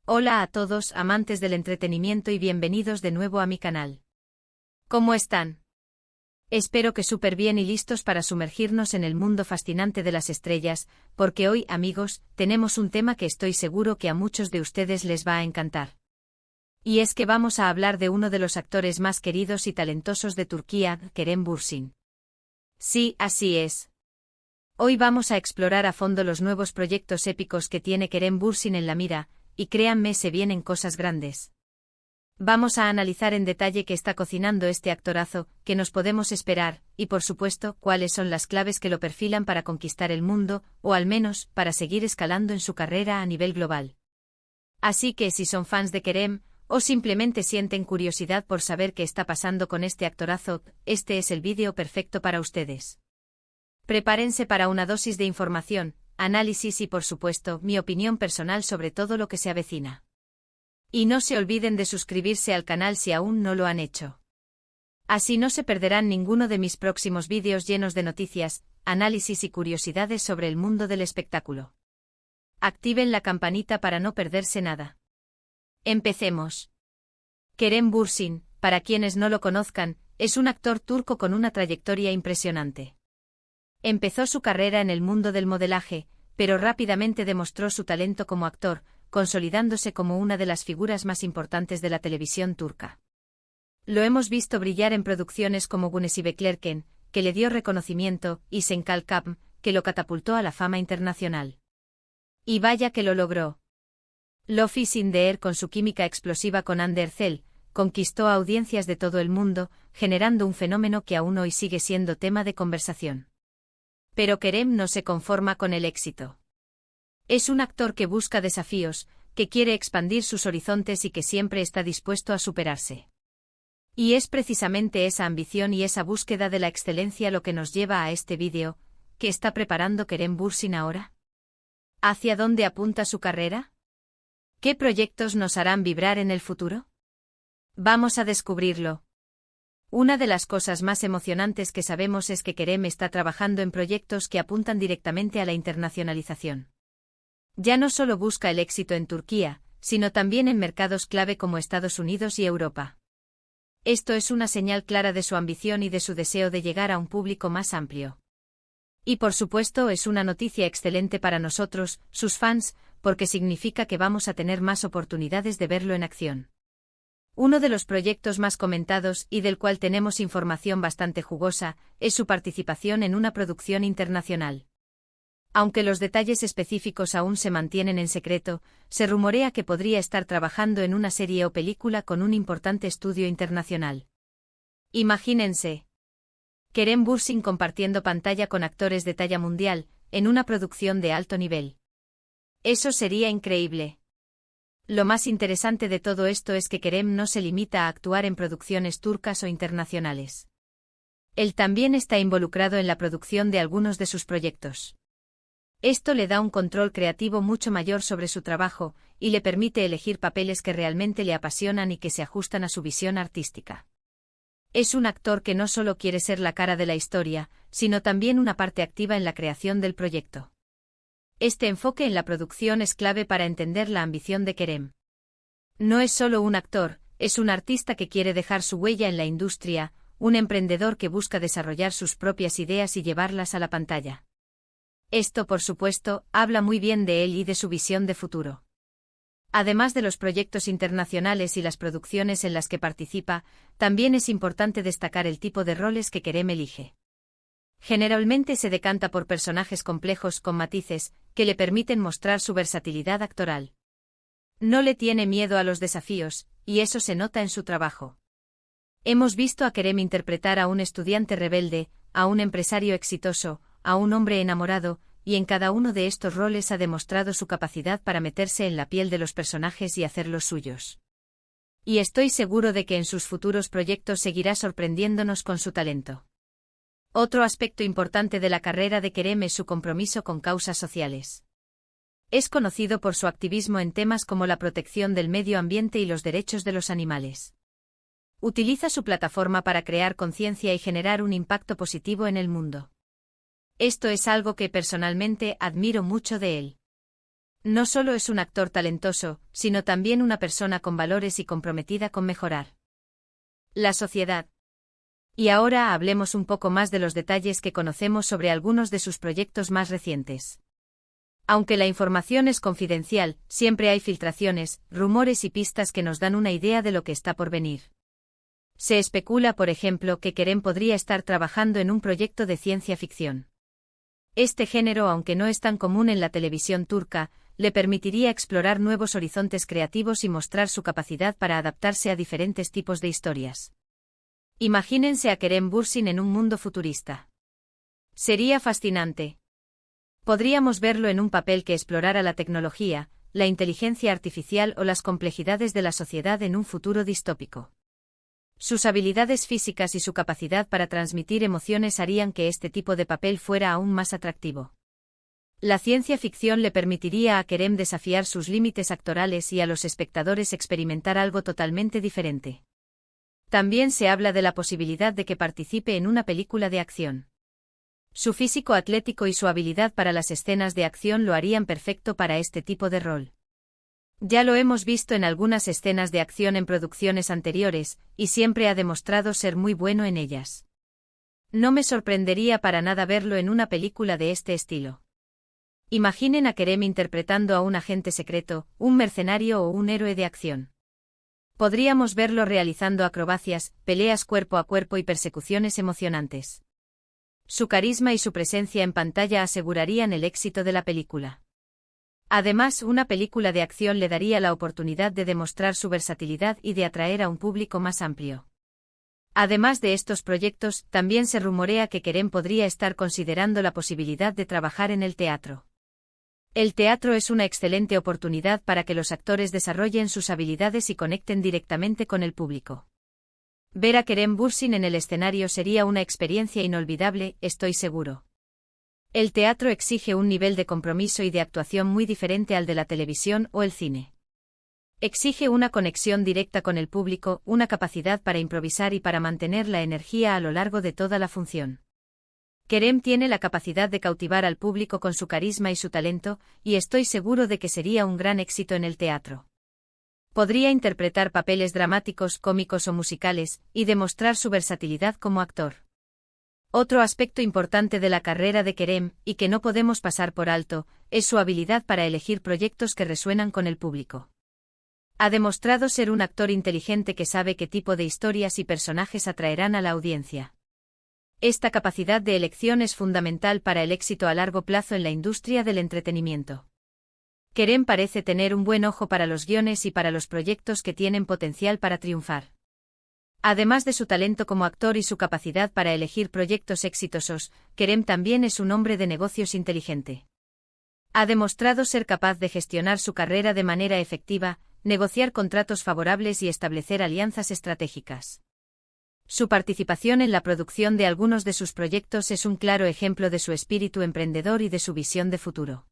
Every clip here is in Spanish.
Hola a todos, amantes del entretenimiento y bienvenidos de nuevo a mi canal. ¿Cómo están? Espero que súper bien y listos para sumergirnos en el mundo fascinante de las estrellas, porque hoy, amigos, tenemos un tema que estoy seguro que a muchos de ustedes les va a encantar. Y es que vamos a hablar de uno de los actores más queridos y talentosos de Turquía, Kerem Bürsin. Sí, así es. Hoy vamos a explorar a fondo los nuevos proyectos épicos que tiene Kerem Bürsin en la mira, y créanme, se vienen cosas grandes. Vamos a analizar en detalle qué está cocinando este actorazo, qué nos podemos esperar, y por supuesto, cuáles son las claves que lo perfilan para conquistar el mundo, o al menos, para seguir escalando en su carrera a nivel global. Así que si son fans de Kerem, o simplemente sienten curiosidad por saber qué está pasando con este actorazo, este es el vídeo perfecto para ustedes. Prepárense para una dosis de información, análisis y por supuesto, mi opinión personal sobre todo lo que se avecina. Y no se olviden de suscribirse al canal si aún no lo han hecho. Así no se perderán ninguno de mis próximos vídeos llenos de noticias, análisis y curiosidades sobre el mundo del espectáculo. Activen la campanita para no perderse nada. Empecemos. Kerem Bürsin, para quienes no lo conozcan, es un actor turco con una trayectoria impresionante. Empezó su carrera en el mundo del modelaje, pero rápidamente demostró su talento como actor, consolidándose como una de las figuras más importantes de la televisión turca. Lo hemos visto brillar en producciones como Güneşi Beklerken, que le dio reconocimiento, y Sen Kalkam, que lo catapultó a la fama internacional. Y vaya que lo logró. Lofi Sindeer, con su química explosiva con Hande Erçel, conquistó a audiencias de todo el mundo, generando un fenómeno que aún hoy sigue siendo tema de conversación. Pero Kerem no se conforma con el éxito. Es un actor que busca desafíos, que quiere expandir sus horizontes y que siempre está dispuesto a superarse. Y es precisamente esa ambición y esa búsqueda de la excelencia lo que nos lleva a este vídeo. ¿Qué está preparando Kerem Bürsin ahora? ¿Hacia dónde apunta su carrera? ¿Qué proyectos nos harán vibrar en el futuro? Vamos a descubrirlo. Una de las cosas más emocionantes que sabemos es que Kerem está trabajando en proyectos que apuntan directamente a la internacionalización. Ya no solo busca el éxito en Turquía, sino también en mercados clave como Estados Unidos y Europa. Esto es una señal clara de su ambición y de su deseo de llegar a un público más amplio. Y por supuesto es una noticia excelente para nosotros, sus fans, porque significa que vamos a tener más oportunidades de verlo en acción. Uno de los proyectos más comentados y del cual tenemos información bastante jugosa, es su participación en una producción internacional. Aunque los detalles específicos aún se mantienen en secreto, se rumorea que podría estar trabajando en una serie o película con un importante estudio internacional. Imagínense. Kerem Bürsin compartiendo pantalla con actores de talla mundial, en una producción de alto nivel. Eso sería increíble. Lo más interesante de todo esto es que Kerem no se limita a actuar en producciones turcas o internacionales. Él también está involucrado en la producción de algunos de sus proyectos. Esto le da un control creativo mucho mayor sobre su trabajo, y le permite elegir papeles que realmente le apasionan y que se ajustan a su visión artística. Es un actor que no solo quiere ser la cara de la historia, sino también una parte activa en la creación del proyecto. Este enfoque en la producción es clave para entender la ambición de Kerem. No es solo un actor, es un artista que quiere dejar su huella en la industria, un emprendedor que busca desarrollar sus propias ideas y llevarlas a la pantalla. Esto, por supuesto, habla muy bien de él y de su visión de futuro. Además de los proyectos internacionales y las producciones en las que participa, también es importante destacar el tipo de roles que Kerem elige. Generalmente se decanta por personajes complejos con matices, que le permiten mostrar su versatilidad actoral. No le tiene miedo a los desafíos, y eso se nota en su trabajo. Hemos visto a Kerem interpretar a un estudiante rebelde, a un empresario exitoso, a un hombre enamorado, y en cada uno de estos roles ha demostrado su capacidad para meterse en la piel de los personajes y hacerlos suyos. Y estoy seguro de que en sus futuros proyectos seguirá sorprendiéndonos con su talento. Otro aspecto importante de la carrera de Kerem es su compromiso con causas sociales. Es conocido por su activismo en temas como la protección del medio ambiente y los derechos de los animales. Utiliza su plataforma para crear conciencia y generar un impacto positivo en el mundo. Esto es algo que personalmente admiro mucho de él. No solo es un actor talentoso, sino también una persona con valores y comprometida con mejorar la sociedad. Y ahora hablemos un poco más de los detalles que conocemos sobre algunos de sus proyectos más recientes. Aunque la información es confidencial, siempre hay filtraciones, rumores y pistas que nos dan una idea de lo que está por venir. Se especula, por ejemplo, que Kerem podría estar trabajando en un proyecto de ciencia ficción. Este género, aunque no es tan común en la televisión turca, le permitiría explorar nuevos horizontes creativos y mostrar su capacidad para adaptarse a diferentes tipos de historias. Imagínense a Kerem Bürsin en un mundo futurista. Sería fascinante. Podríamos verlo en un papel que explorara la tecnología, la inteligencia artificial o las complejidades de la sociedad en un futuro distópico. Sus habilidades físicas y su capacidad para transmitir emociones harían que este tipo de papel fuera aún más atractivo. La ciencia ficción le permitiría a Kerem desafiar sus límites actorales y a los espectadores experimentar algo totalmente diferente. También se habla de la posibilidad de que participe en una película de acción. Su físico atlético y su habilidad para las escenas de acción lo harían perfecto para este tipo de rol. Ya lo hemos visto en algunas escenas de acción en producciones anteriores, y siempre ha demostrado ser muy bueno en ellas. No me sorprendería para nada verlo en una película de este estilo. Imaginen a Kerem interpretando a un agente secreto, un mercenario o un héroe de acción. Podríamos verlo realizando acrobacias, peleas cuerpo a cuerpo y persecuciones emocionantes. Su carisma y su presencia en pantalla asegurarían el éxito de la película. Además, una película de acción le daría la oportunidad de demostrar su versatilidad y de atraer a un público más amplio. Además de estos proyectos, también se rumorea que Kerem podría estar considerando la posibilidad de trabajar en el teatro. El teatro es una excelente oportunidad para que los actores desarrollen sus habilidades y conecten directamente con el público. Ver a Kerem Bürsin en el escenario sería una experiencia inolvidable, estoy seguro. El teatro exige un nivel de compromiso y de actuación muy diferente al de la televisión o el cine. Exige una conexión directa con el público, una capacidad para improvisar y para mantener la energía a lo largo de toda la función. Kerem tiene la capacidad de cautivar al público con su carisma y su talento, y estoy seguro de que sería un gran éxito en el teatro. Podría interpretar papeles dramáticos, cómicos o musicales, y demostrar su versatilidad como actor. Otro aspecto importante de la carrera de Kerem, y que no podemos pasar por alto, es su habilidad para elegir proyectos que resuenan con el público. Ha demostrado ser un actor inteligente que sabe qué tipo de historias y personajes atraerán a la audiencia. Esta capacidad de elección es fundamental para el éxito a largo plazo en la industria del entretenimiento. Kerem parece tener un buen ojo para los guiones y para los proyectos que tienen potencial para triunfar. Además de su talento como actor y su capacidad para elegir proyectos exitosos, Kerem también es un hombre de negocios inteligente. Ha demostrado ser capaz de gestionar su carrera de manera efectiva, negociar contratos favorables y establecer alianzas estratégicas. Su participación en la producción de algunos de sus proyectos es un claro ejemplo de su espíritu emprendedor y de su visión de futuro.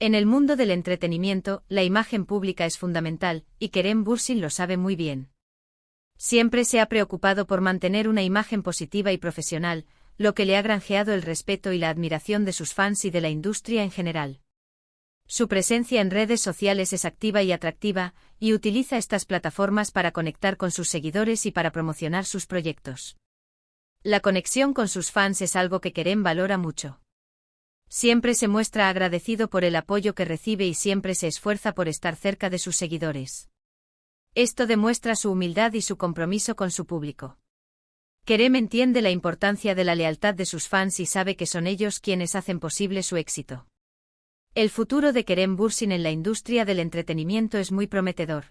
En el mundo del entretenimiento, la imagen pública es fundamental, y Kerem Bürsin lo sabe muy bien. Siempre se ha preocupado por mantener una imagen positiva y profesional, lo que le ha granjeado el respeto y la admiración de sus fans y de la industria en general. Su presencia en redes sociales es activa y atractiva, y utiliza estas plataformas para conectar con sus seguidores y para promocionar sus proyectos. La conexión con sus fans es algo que Kerem valora mucho. Siempre se muestra agradecido por el apoyo que recibe y siempre se esfuerza por estar cerca de sus seguidores. Esto demuestra su humildad y su compromiso con su público. Kerem entiende la importancia de la lealtad de sus fans y sabe que son ellos quienes hacen posible su éxito. El futuro de Kerem Bürsin en la industria del entretenimiento es muy prometedor.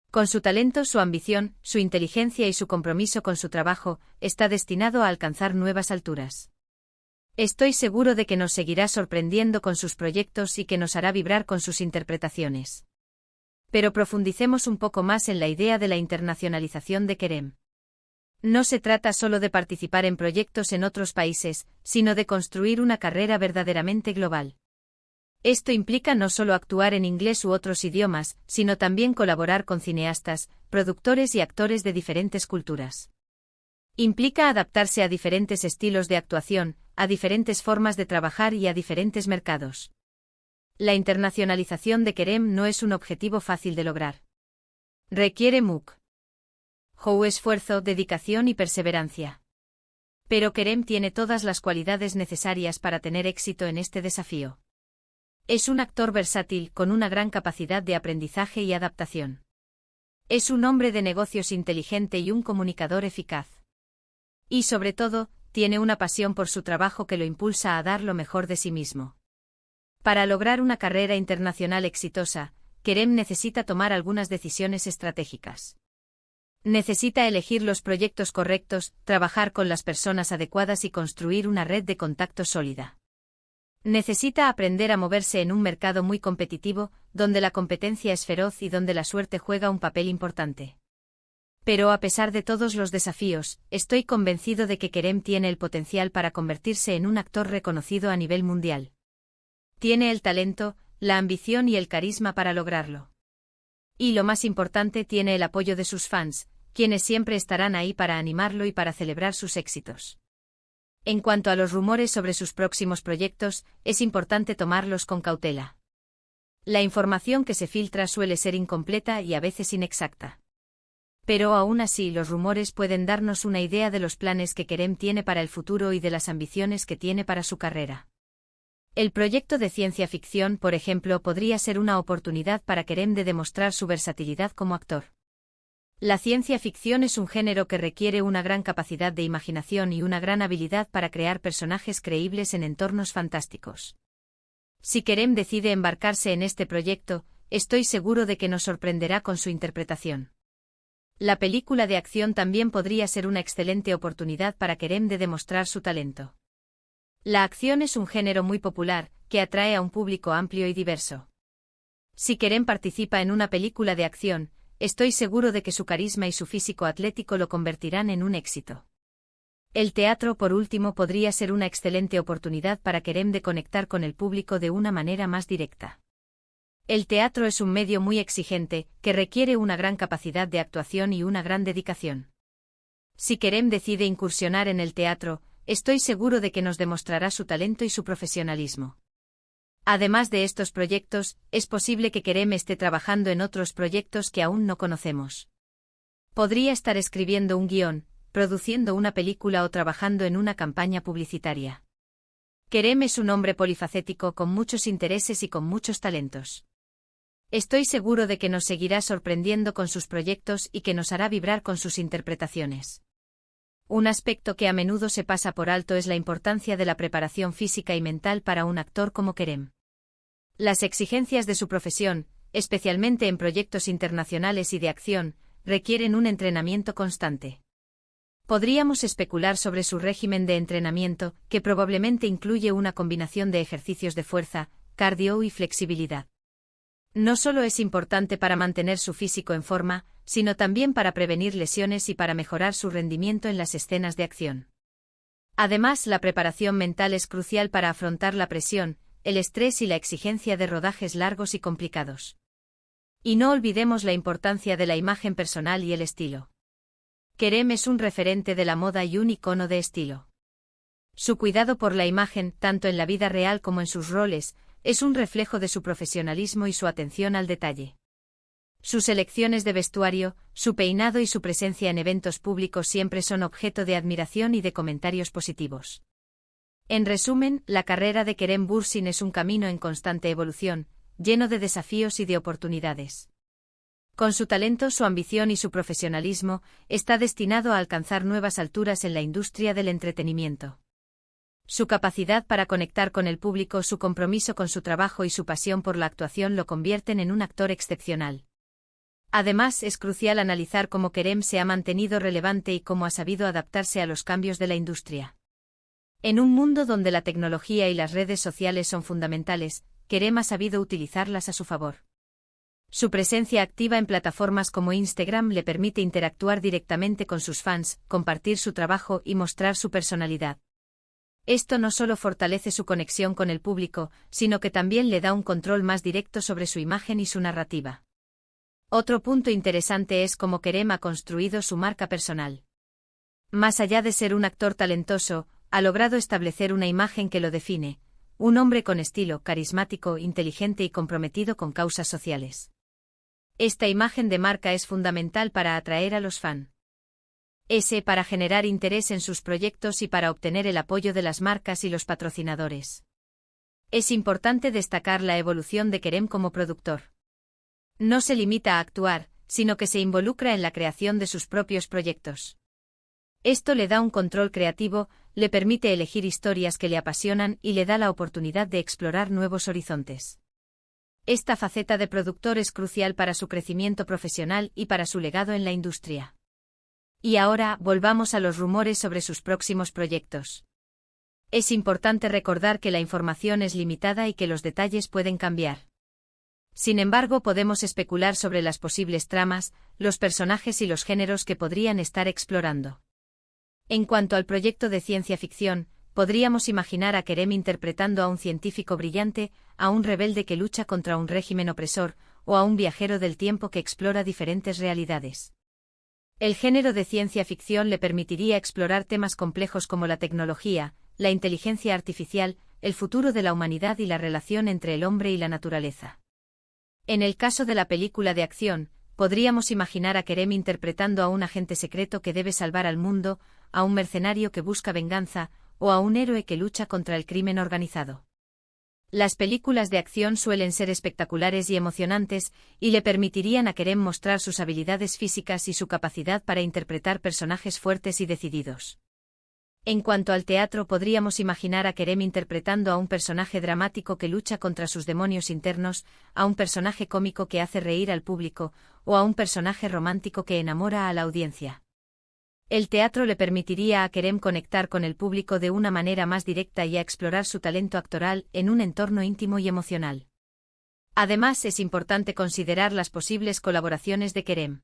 Con su talento, su ambición, su inteligencia y su compromiso con su trabajo, está destinado a alcanzar nuevas alturas. Estoy seguro de que nos seguirá sorprendiendo con sus proyectos y que nos hará vibrar con sus interpretaciones. Pero profundicemos un poco más en la idea de la internacionalización de Kerem. No se trata solo de participar en proyectos en otros países, sino de construir una carrera verdaderamente global. Esto implica no solo actuar en inglés u otros idiomas, sino también colaborar con cineastas, productores y actores de diferentes culturas. Implica adaptarse a diferentes estilos de actuación, a diferentes formas de trabajar y a diferentes mercados. La internacionalización de Kerem no es un objetivo fácil de lograr. Requiere mucho esfuerzo, dedicación y perseverancia. Pero Kerem tiene todas las cualidades necesarias para tener éxito en este desafío. Es un actor versátil con una gran capacidad de aprendizaje y adaptación. Es un hombre de negocios inteligente y un comunicador eficaz. Y sobre todo, tiene una pasión por su trabajo que lo impulsa a dar lo mejor de sí mismo. Para lograr una carrera internacional exitosa, Kerem necesita tomar algunas decisiones estratégicas. Necesita elegir los proyectos correctos, trabajar con las personas adecuadas y construir una red de contactos sólida. Necesita aprender a moverse en un mercado muy competitivo, donde la competencia es feroz y donde la suerte juega un papel importante. Pero a pesar de todos los desafíos, estoy convencido de que Kerem tiene el potencial para convertirse en un actor reconocido a nivel mundial. Tiene el talento, la ambición y el carisma para lograrlo. Y lo más importante, tiene el apoyo de sus fans, quienes siempre estarán ahí para animarlo y para celebrar sus éxitos. En cuanto a los rumores sobre sus próximos proyectos, es importante tomarlos con cautela. La información que se filtra suele ser incompleta y a veces inexacta. Pero aún así, los rumores pueden darnos una idea de los planes que Kerem tiene para el futuro y de las ambiciones que tiene para su carrera. El proyecto de ciencia ficción, por ejemplo, podría ser una oportunidad para Kerem de demostrar su versatilidad como actor. La ciencia ficción es un género que requiere una gran capacidad de imaginación y una gran habilidad para crear personajes creíbles en entornos fantásticos. Si Kerem decide embarcarse en este proyecto, estoy seguro de que nos sorprenderá con su interpretación. La película de acción también podría ser una excelente oportunidad para Kerem de demostrar su talento. La acción es un género muy popular, que atrae a un público amplio y diverso. Si Kerem participa en una película de acción, estoy seguro de que su carisma y su físico atlético lo convertirán en un éxito. El teatro, por último, podría ser una excelente oportunidad para Kerem de conectar con el público de una manera más directa. El teatro es un medio muy exigente, que requiere una gran capacidad de actuación y una gran dedicación. Si Kerem decide incursionar en el teatro, estoy seguro de que nos demostrará su talento y su profesionalismo. Además de estos proyectos, es posible que Kerem esté trabajando en otros proyectos que aún no conocemos. Podría estar escribiendo un guión, produciendo una película o trabajando en una campaña publicitaria. Kerem es un hombre polifacético con muchos intereses y con muchos talentos. Estoy seguro de que nos seguirá sorprendiendo con sus proyectos y que nos hará vibrar con sus interpretaciones. Un aspecto que a menudo se pasa por alto es la importancia de la preparación física y mental para un actor como Kerem. Las exigencias de su profesión, especialmente en proyectos internacionales y de acción, requieren un entrenamiento constante. Podríamos especular sobre su régimen de entrenamiento, que probablemente incluye una combinación de ejercicios de fuerza, cardio y flexibilidad. No solo es importante para mantener su físico en forma, sino también para prevenir lesiones y para mejorar su rendimiento en las escenas de acción. Además, la preparación mental es crucial para afrontar la presión, el estrés y la exigencia de rodajes largos y complicados. Y no olvidemos la importancia de la imagen personal y el estilo. Kerem es un referente de la moda y un icono de estilo. Su cuidado por la imagen, tanto en la vida real como en sus roles, es un reflejo de su profesionalismo y su atención al detalle. Sus elecciones de vestuario, su peinado y su presencia en eventos públicos siempre son objeto de admiración y de comentarios positivos. En resumen, la carrera de Kerem Bürsin es un camino en constante evolución, lleno de desafíos y de oportunidades. Con su talento, su ambición y su profesionalismo, está destinado a alcanzar nuevas alturas en la industria del entretenimiento. Su capacidad para conectar con el público, su compromiso con su trabajo y su pasión por la actuación lo convierten en un actor excepcional. Además, es crucial analizar cómo Kerem se ha mantenido relevante y cómo ha sabido adaptarse a los cambios de la industria. En un mundo donde la tecnología y las redes sociales son fundamentales, Kerem ha sabido utilizarlas a su favor. Su presencia activa en plataformas como Instagram le permite interactuar directamente con sus fans, compartir su trabajo y mostrar su personalidad. Esto no solo fortalece su conexión con el público, sino que también le da un control más directo sobre su imagen y su narrativa. Otro punto interesante es cómo Kerem ha construido su marca personal. Más allá de ser un actor talentoso, ha logrado establecer una imagen que lo define, un hombre con estilo, carismático, inteligente y comprometido con causas sociales. Esta imagen de marca es fundamental para atraer a los fans. Para generar interés en sus proyectos y para obtener el apoyo de las marcas y los patrocinadores. Es importante destacar la evolución de Kerem como productor. No se limita a actuar, sino que se involucra en la creación de sus propios proyectos. Esto le da un control creativo, le permite elegir historias que le apasionan y le da la oportunidad de explorar nuevos horizontes. Esta faceta de productor es crucial para su crecimiento profesional y para su legado en la industria. Y ahora, volvamos a los rumores sobre sus próximos proyectos. Es importante recordar que la información es limitada y que los detalles pueden cambiar. Sin embargo, podemos especular sobre las posibles tramas, los personajes y los géneros que podrían estar explorando. En cuanto al proyecto de ciencia ficción, podríamos imaginar a Kerem interpretando a un científico brillante, a un rebelde que lucha contra un régimen opresor, o a un viajero del tiempo que explora diferentes realidades. El género de ciencia ficción le permitiría explorar temas complejos como la tecnología, la inteligencia artificial, el futuro de la humanidad y la relación entre el hombre y la naturaleza. En el caso de la película de acción, podríamos imaginar a Kerem interpretando a un agente secreto que debe salvar al mundo, a un mercenario que busca venganza, o a un héroe que lucha contra el crimen organizado. Las películas de acción suelen ser espectaculares y emocionantes, y le permitirían a Kerem mostrar sus habilidades físicas y su capacidad para interpretar personajes fuertes y decididos. En cuanto al teatro, podríamos imaginar a Kerem interpretando a un personaje dramático que lucha contra sus demonios internos, a un personaje cómico que hace reír al público, o a un personaje romántico que enamora a la audiencia. El teatro le permitiría a Kerem conectar con el público de una manera más directa y a explorar su talento actoral en un entorno íntimo y emocional. Además, es importante considerar las posibles colaboraciones de Kerem.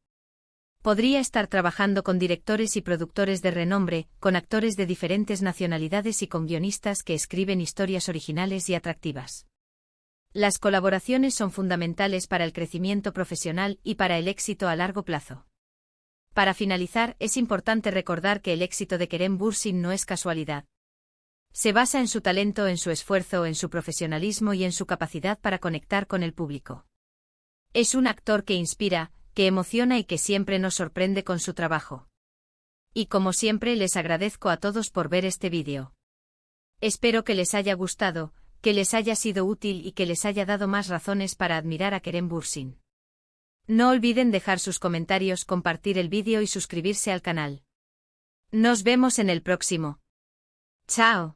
Podría estar trabajando con directores y productores de renombre, con actores de diferentes nacionalidades y con guionistas que escriben historias originales y atractivas. Las colaboraciones son fundamentales para el crecimiento profesional y para el éxito a largo plazo. Para finalizar, es importante recordar que el éxito de Kerem Bürsin no es casualidad. Se basa en su talento, en su esfuerzo, en su profesionalismo y en su capacidad para conectar con el público. Es un actor que inspira, que emociona y que siempre nos sorprende con su trabajo. Y como siempre, les agradezco a todos por ver este vídeo. Espero que les haya gustado, que les haya sido útil y que les haya dado más razones para admirar a Kerem Bürsin. No olviden dejar sus comentarios, compartir el vídeo y suscribirse al canal. Nos vemos en el próximo. ¡Chao!